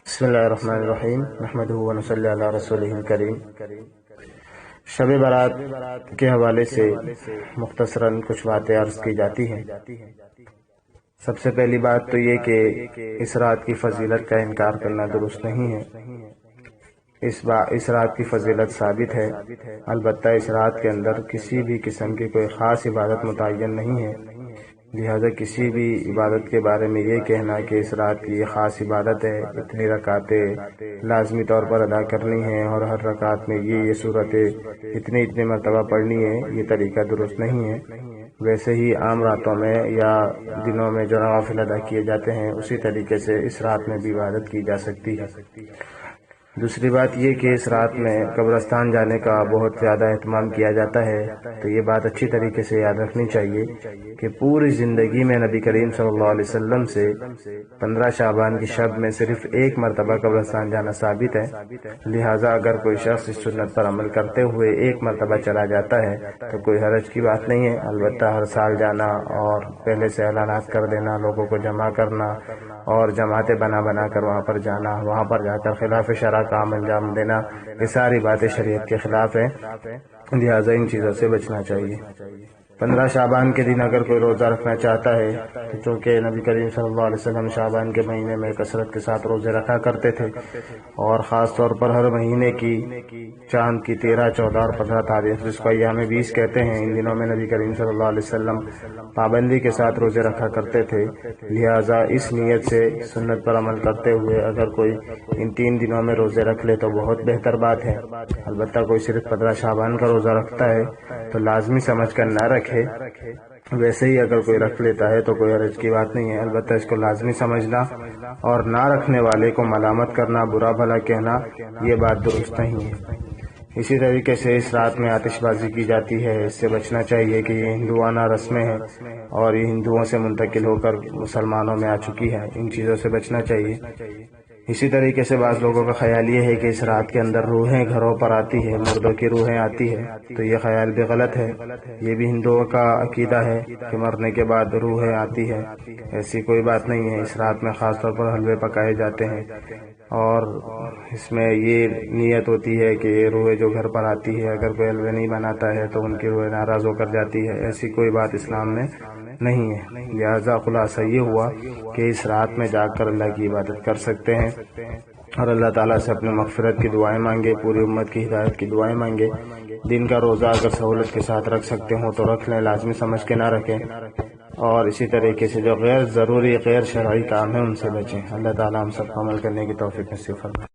بسم اللہ الرحمن الرحیم نحمدہ ونصلی علی رسولہ الکریم۔ شب برات کے حوالے سے مختصراً کچھ باتیں عرض کی جاتی ہیں۔ سب سے پہلی بات تو یہ کہ اس رات کی فضیلت کا انکار کرنا درست نہیں ہے۔ اس رات کی فضیلت ثابت ہے، البتہ اس رات کے اندر کسی بھی قسم کی کوئی خاص عبادت متعین نہیں ہے، لہذا کسی بھی عبادت کے بارے میں یہ کہنا کہ اس رات کی یہ خاص عبادت ہے، اتنی رکعتیں لازمی طور پر ادا کرنی ہیں اور ہر رکعت میں یہ صورتیں اتنی مرتبہ پڑھنی ہے، یہ طریقہ درست نہیں ہے۔ ویسے ہی عام راتوں میں یا دنوں میں جو نوافل ادا کیے جاتے ہیں اسی طریقے سے اس رات میں بھی عبادت کی جا سکتی ہے۔ دوسری بات یہ کہ اس رات میں قبرستان جانے کا بہت زیادہ اہتمام کیا جاتا ہے، تو یہ بات اچھی طریقے سے یاد رکھنی چاہیے کہ پوری زندگی میں نبی کریم صلی اللہ علیہ وسلم سے 15 شعبان کی شب میں صرف ایک مرتبہ قبرستان جانا ثابت ہے، لہٰذا اگر کوئی شخص اس سنت پر عمل کرتے ہوئے ایک مرتبہ چلا جاتا ہے تو کوئی حرج کی بات نہیں ہے، البتہ ہر سال جانا اور پہلے سے اعلانات کر دینا، لوگوں کو جمع کرنا اور جماعتیں بنا کر وہاں پر جانا، وہاں پر جا کر خلاف شرع کام انجام دینا، یہ ساری باتیں شریعت کے خلاف ہیں، لہٰذا ان چیزوں سے بچنا چاہیے۔ 15 شعبان کے دن اگر کوئی روزہ رکھنا چاہتا ہے، چونکہ نبی کریم صلی اللہ علیہ وسلم شعبان کے مہینے میں کثرت کے ساتھ روزے رکھا کرتے تھے، اور خاص طور پر ہر مہینے کی چاند کی 13، 14 اور 15 تاریخ، جس کو ایام 20 کہتے ہیں، ان دنوں میں نبی کریم صلی اللہ علیہ وسلم پابندی کے ساتھ روزے رکھا کرتے تھے، لہٰذا اس نیت سے سنت پر عمل کرتے ہوئے اگر کوئی ان 3 دنوں میں روزے رکھ لے تو بہت بہتر بات ہے۔ البتہ کوئی صرف 15 شعبان کا روزہ رکھتا ہے تو لازمی سمجھ کر نہ رکھے، ویسے ہی اگر کوئی رکھ لیتا ہے تو کوئی حرج کی بات نہیں ہے، البتہ اس کو لازمی سمجھنا اور نہ رکھنے والے کو ملامت کرنا، برا بھلا کہنا، یہ بات درست نہیں ہے۔ اسی طریقے سے اس رات میں آتش بازی کی جاتی ہے، اس سے بچنا چاہیے کہ یہ ہندوانہ رسمیں ہیں اور یہ ہندوؤں سے منتقل ہو کر مسلمانوں میں آ چکی ہے، ان چیزوں سے بچنا چاہیے۔ اسی طریقے سے بعض لوگوں کا خیال یہ ہے کہ اس رات کے اندر روحیں گھروں پر آتی ہے، مردوں کی روحیں آتی ہے، تو یہ خیال بھی غلط ہے۔ یہ بھی ہندوؤں کا عقیدہ ہے کہ مرنے کے بعد روحیں آتی ہے، ایسی کوئی بات نہیں ہے۔ اس رات میں خاص طور پر حلوے پکائے جاتے ہیں اور اس میں یہ نیت ہوتی ہے کہ یہ روحیں جو گھر پر آتی ہے، اگر کوئی حلوے نہیں بناتا ہے تو ان کی روحیں ناراض ہو کر جاتی ہے، ایسی کوئی بات اسلام میں نہیں ہے۔ لہذا خلاصہ یہ ہوا کہ اس رات میں جاگ کر اللہ کی عبادت کر سکتے ہیں اور اللہ تعالیٰ سے اپنے مغفرت کی دعائیں مانگے، پوری امت کی ہدایت کی دعائیں مانگے۔ دن کا روزہ اگر سہولت کے ساتھ رکھ سکتے ہوں تو رکھ لیں، لازمی سمجھ کے نہ رکھیں، اور اسی طریقے سے جو غیر ضروری غیر شرعی کام ہے ان سے بچیں۔ اللہ تعالیٰ ہم سب کو عمل کرنے کی توفیق نصیب فرمائے۔